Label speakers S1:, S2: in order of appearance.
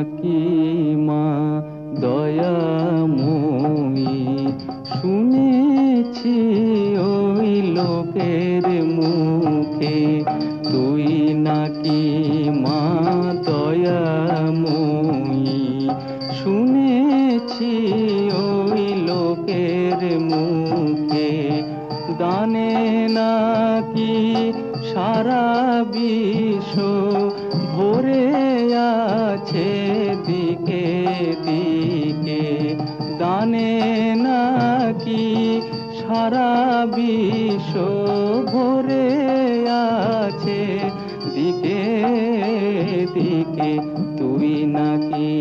S1: নাকি মা দয়াময়ী, শুনেছি ওই লোকের মুখে তুই নাকি মা দয়াময়ী, শুনেছি ওই লোকের মুখে দানে নাকি সারা বিশ্ব ভরে আছে দিকে দিকে, দানে নাকি সারা বিশ্ব ভরে আছে দিকে দিকে, তুই নাকি